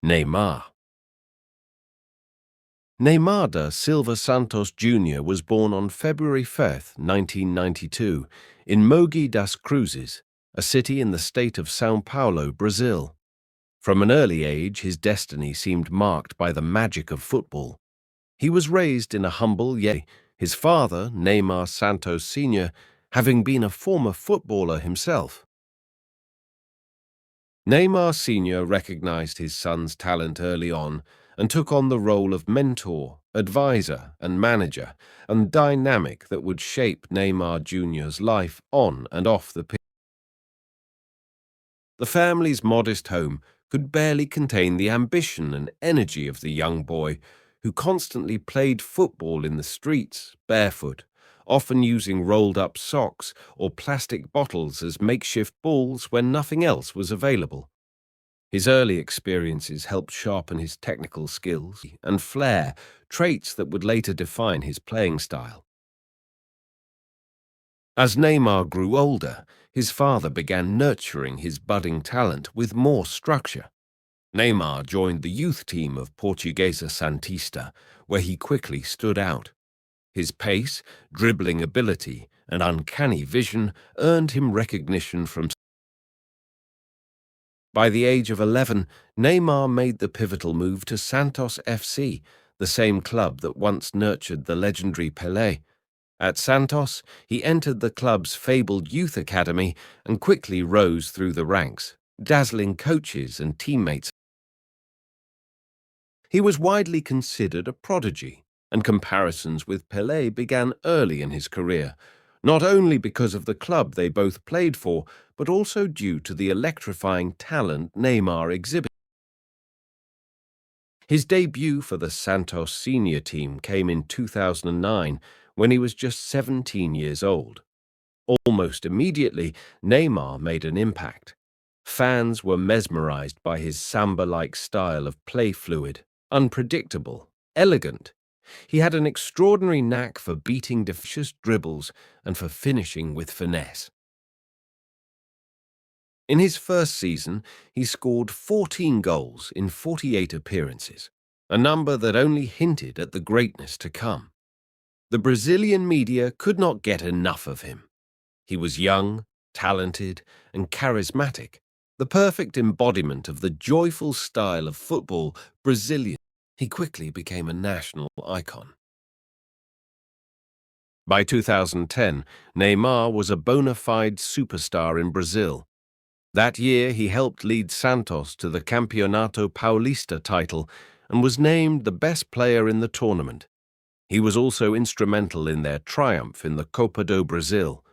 Neymar. Neymar da Silva Santos Jr. was born on February 5, 1992, in Mogi das Cruzes, a city in the state of São Paulo, Brazil. From an early age, his destiny seemed marked by the magic of football. He was raised in a humble yet his father, Neymar Santos Sr., having been a former footballer himself. Neymar Sr. recognized his son's talent early on and took on the role of mentor, advisor, and manager, a dynamic that would shape Neymar Jr.'s life on and off the pitch. The family's modest home could barely contain the ambition and energy of the young boy, who constantly played football in the streets, barefoot, often using rolled-up socks or plastic bottles as makeshift balls when nothing else was available. His early experiences helped sharpen his technical skills and flair, traits that would later define his playing style. As Neymar grew older, his father began nurturing his budding talent with more structure. Neymar joined the youth team of Portuguesa Santista, where he quickly stood out. His pace, dribbling ability, and uncanny vision earned him recognition from. By the age of 11, Neymar made the pivotal move to Santos FC, the same club that once nurtured the legendary Pelé. At Santos, he entered the club's fabled youth academy and quickly rose through the ranks, dazzling coaches and teammates. He was widely considered a prodigy, and comparisons with Pelé began early in his career, not only because of the club they both played for, but also due to the electrifying talent Neymar exhibited. His debut for the Santos senior team came in 2009, when he was just 17 years old. Almost immediately, Neymar made an impact. Fans were mesmerized by his samba-like style of play, fluid, unpredictable, elegant. He had an extraordinary knack for beating vicious dribbles and for finishing with finesse. In his first season, he scored 14 goals in 48 appearances, a number that only hinted at the greatness to come. The Brazilian media could not get enough of him. He was young, talented, and charismatic, the perfect embodiment of the joyful style of football Brazilian. He quickly became a national icon. By 2010, Neymar was a bona fide superstar in Brazil. That year, he helped lead Santos to the Campeonato Paulista title and was named the best player in the tournament. He was also instrumental in their triumph in the Copa do Brasil.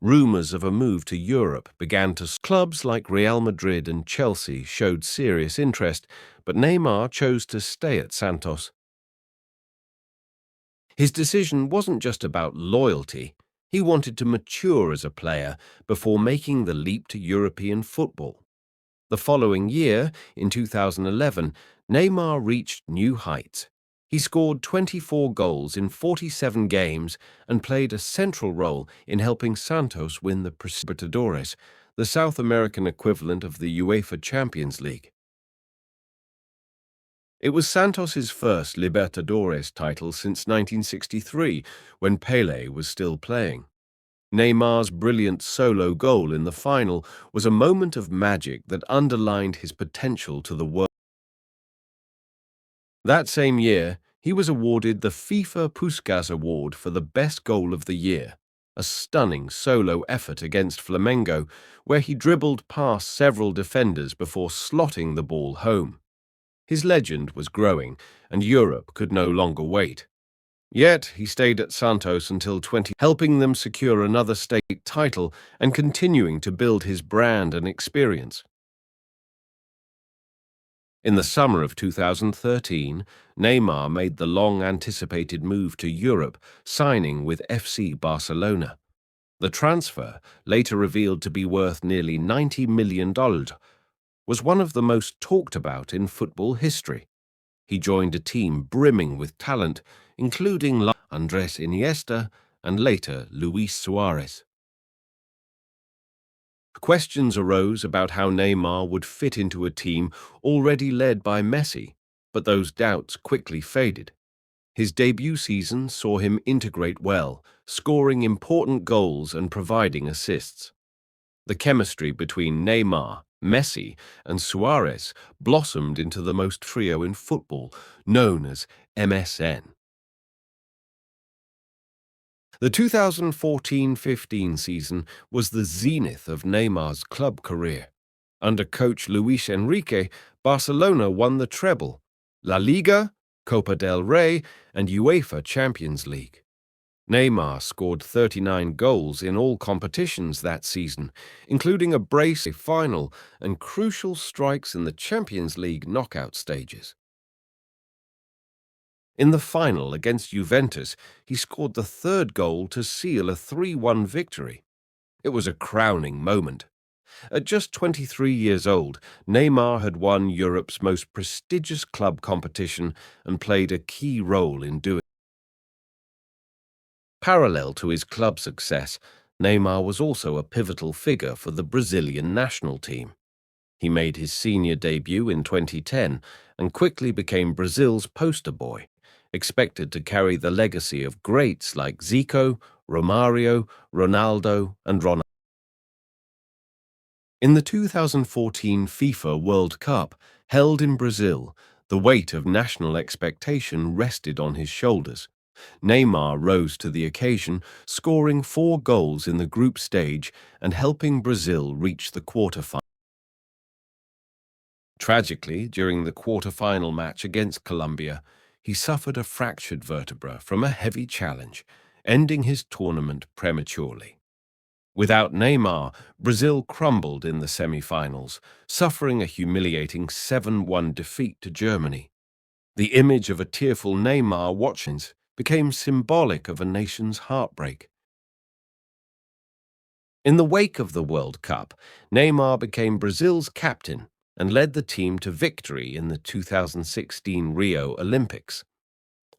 Rumors of a move to Europe began to. Clubs like Real Madrid and Chelsea showed serious interest, but Neymar chose to stay at Santos. His decision wasn't just about loyalty. He wanted to mature as a player before making the leap to European football. The following year, in 2011, Neymar reached new heights. He scored 24 goals in 47 games and played a central role in helping Santos win the Libertadores, the South American equivalent of the UEFA Champions League. It was Santos's first Libertadores title since 1963, when Pelé was still playing. Neymar's brilliant solo goal in the final was a moment of magic that underlined his potential to the world. That same year, he was awarded the FIFA Puskás Award for the best goal of the year, a stunning solo effort against Flamengo, where he dribbled past several defenders before slotting the ball home. His legend was growing, and Europe could no longer wait. Yet he stayed at Santos until 20, helping them secure another state title and continuing to build his brand and experience. In the summer of 2013, Neymar made the long-anticipated move to Europe, signing with FC Barcelona. The transfer, later revealed to be worth nearly $90 million, was one of the most talked about in football history. He joined a team brimming with talent, including Andrés Iniesta and later Luis Suarez. Questions arose about how Neymar would fit into a team already led by Messi, but those doubts quickly faded. His debut season saw him integrate well, scoring important goals and providing assists. The chemistry between Neymar, Messi, and Suarez blossomed into the most trio in football, known as MSN. The 2014-15 season was the zenith of Neymar's club career. Under coach Luis Enrique, Barcelona won the treble, La Liga, Copa del Rey, and UEFA Champions League. Neymar scored 39 goals in all competitions that season, including a brace final and crucial strikes in the Champions League knockout stages. In the final against Juventus, he scored the third goal to seal a 3-1 victory. It was a crowning moment. At just 23 years old, Neymar had won Europe's most prestigious club competition and played a key role in doing it. Parallel to his club success, Neymar was also a pivotal figure for the Brazilian national team. He made his senior debut in 2010 and quickly became Brazil's poster boy, expected to carry the legacy of greats like Zico, Romario, Ronaldo, and Ronaldo. In the 2014 FIFA World Cup, held in Brazil, the weight of national expectation rested on his shoulders. Neymar rose to the occasion, scoring 4 goals in the group stage and helping Brazil reach the quarterfinals. Tragically, during the quarter-final match against Colombia, he suffered a fractured vertebra from a heavy challenge, ending his tournament prematurely. Without Neymar, Brazil crumbled in the semi-finals, suffering a humiliating 7-1 defeat to Germany. The image of a tearful Neymar watching became symbolic of a nation's heartbreak. In the wake of the World Cup, Neymar became Brazil's captain and led the team to victory in the 2016 Rio Olympics.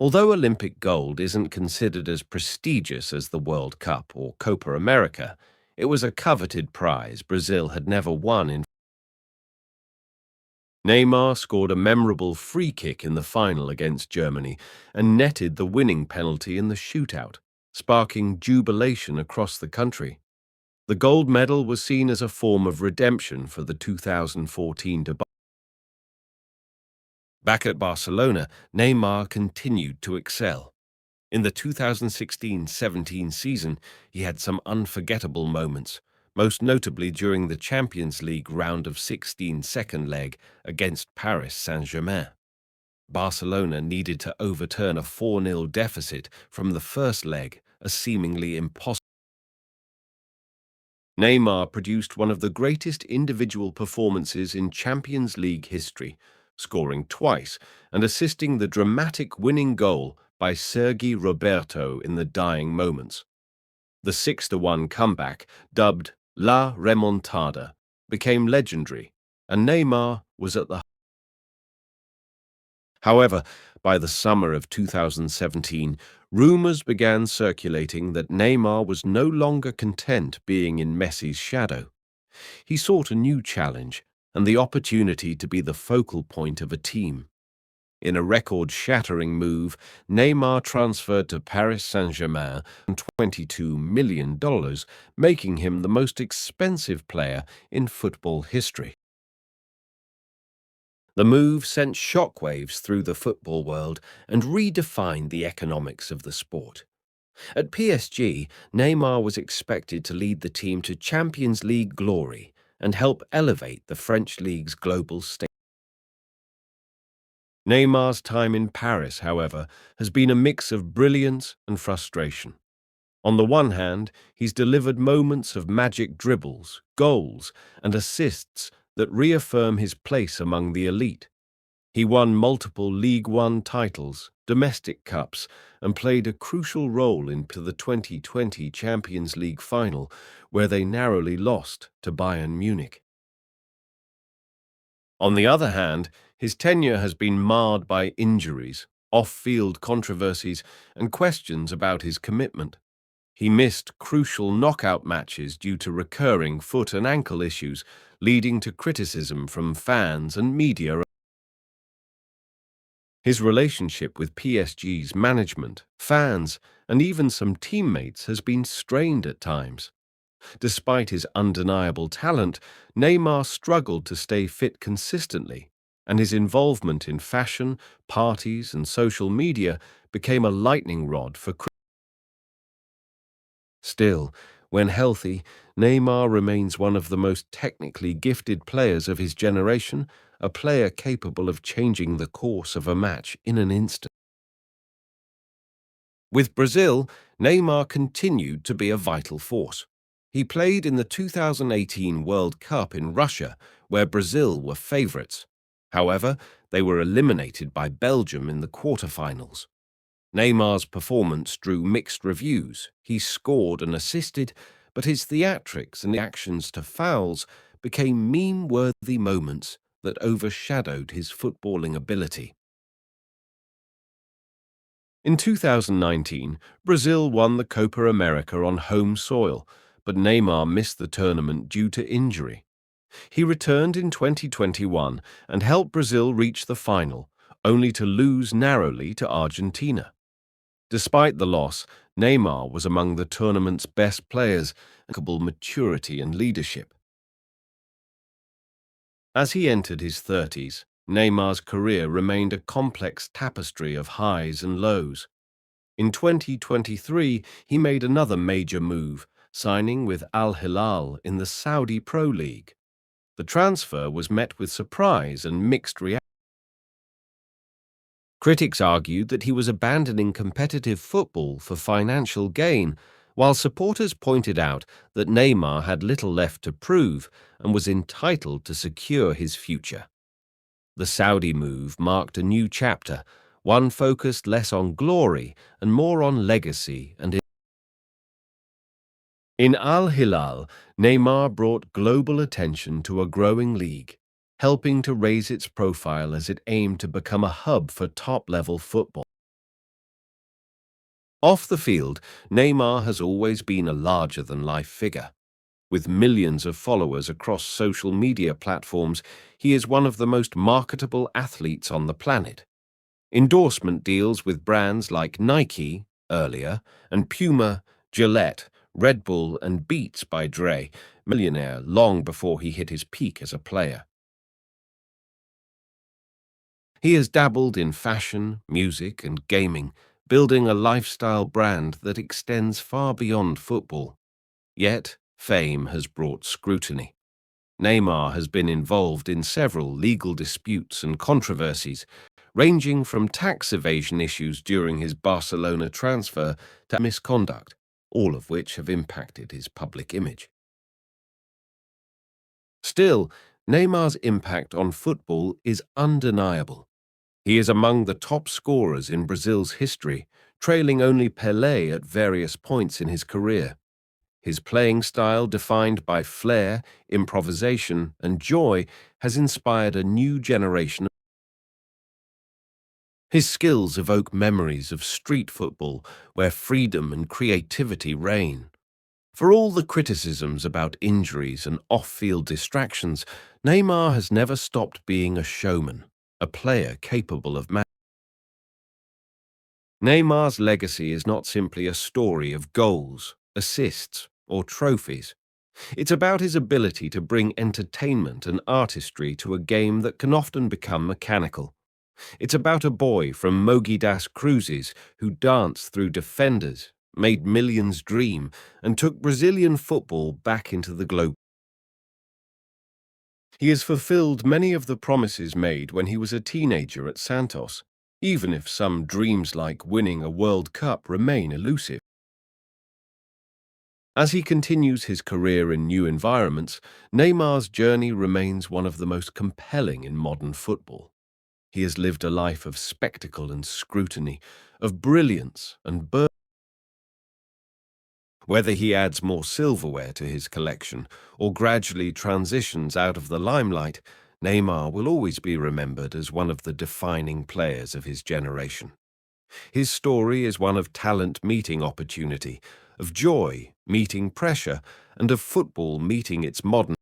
Although Olympic gold isn't considered as prestigious as the World Cup or Copa America, it was a coveted prize Brazil had never won in. Neymar scored a memorable free kick in the final against Germany and netted the winning penalty in the shootout, sparking jubilation across the country. The gold medal was seen as a form of redemption for the 2014 debacle. Back at Barcelona, Neymar continued to excel. In the 2016-17 season, he had some unforgettable moments, most notably during the Champions League round of 16 second leg against Paris Saint-Germain. Barcelona needed to overturn a 4-0 deficit from the first leg, a seemingly impossible. Neymar produced one of the greatest individual performances in Champions League history, scoring twice and assisting the dramatic winning goal by Sergi Roberto in the dying moments. The 6-1 comeback, dubbed La Remontada, became legendary, and Neymar was at the. However, by the summer of 2017, rumors began circulating that Neymar was no longer content being in Messi's shadow. He sought a new challenge and the opportunity to be the focal point of a team. In a record-shattering move, Neymar transferred to Paris Saint-Germain for $22 million, making him the most expensive player in football history. The move sent shockwaves through the football world and redefined the economics of the sport. At PSG, Neymar was expected to lead the team to Champions League glory and help elevate the French league's global stage. Neymar's time in Paris, however, has been a mix of brilliance and frustration. On the one hand, he's delivered moments of magic dribbles, goals, and assists that reaffirm his place among the elite. He won multiple League One titles, domestic cups, and played a crucial role into the 2020 Champions League final, where they narrowly lost to Bayern Munich. On the other hand, his tenure has been marred by injuries, off-field controversies, and questions about his commitment. He missed crucial knockout matches due to recurring foot and ankle issues, leading to criticism from fans and media. His relationship with PSG's management, fans, and even some teammates has been strained at times. Despite his undeniable talent, Neymar struggled to stay fit consistently, and his involvement in fashion, parties, and social media became a lightning rod for criticism. Still, when healthy, Neymar remains one of the most technically gifted players of his generation, a player capable of changing the course of a match in an instant. With Brazil, Neymar continued to be a vital force. He played in the 2018 World Cup in Russia, where Brazil were favourites. However, they were eliminated by Belgium in the quarter-finals. Neymar's performance drew mixed reviews. He scored and assisted, but his theatrics and reactions to fouls became meme-worthy moments that overshadowed his footballing ability. In 2019, Brazil won the Copa America on home soil, but Neymar missed the tournament due to injury. He returned in 2021 and helped Brazil reach the final, only to lose narrowly to Argentina. Despite the loss, Neymar was among the tournament's best players, remarkable maturity and leadership. As he entered his 30s, Neymar's career remained a complex tapestry of highs and lows. In 2023, he made another major move, signing with Al Hilal in the Saudi Pro League. The transfer was met with surprise and mixed reactions. Critics argued that he was abandoning competitive football for financial gain, while supporters pointed out that Neymar had little left to prove and was entitled to secure his future. The Saudi move marked a new chapter, one focused less on glory and more on legacy and in Al Hilal, Neymar brought global attention to a growing league, helping to raise its profile as it aimed to become a hub for top-level football. Off the field, Neymar has always been a larger-than-life figure. With millions of followers across social media platforms, he is one of the most marketable athletes on the planet. Endorsement deals with brands like Nike, earlier, and Puma, Gillette, Red Bull, and Beats by Dre, millionaire long before he hit his peak as a player. He has dabbled in fashion, music, and gaming, building a lifestyle brand that extends far beyond football. Yet, fame has brought scrutiny. Neymar has been involved in several legal disputes and controversies, ranging from tax evasion issues during his Barcelona transfer to misconduct, all of which have impacted his public image. Still, Neymar's impact on football is undeniable. He is among the top scorers in Brazil's history, trailing only Pelé at various points in his career. His playing style, defined by flair, improvisation, and joy, has inspired a new generation. His skills evoke memories of street football, where freedom and creativity reign. For all the criticisms about injuries and off-field distractions, Neymar has never stopped being a showman, a player capable of Neymar's legacy is not simply a story of goals, assists, or trophies. It's about his ability to bring entertainment and artistry to a game that can often become mechanical. It's about a boy from Mogi das Cruzes who danced through defenders, made millions dream, and took Brazilian football back into the globe. He has fulfilled many of the promises made when he was a teenager at Santos, even if some dreams like winning a World Cup remain elusive. As he continues his career in new environments, Neymar's journey remains one of the most compelling in modern football. He has lived a life of spectacle and scrutiny, of brilliance and birth. Whether he adds more silverware to his collection or gradually transitions out of the limelight, Neymar will always be remembered as one of the defining players of his generation. His story is one of talent meeting opportunity, of joy meeting pressure, and of football meeting its modern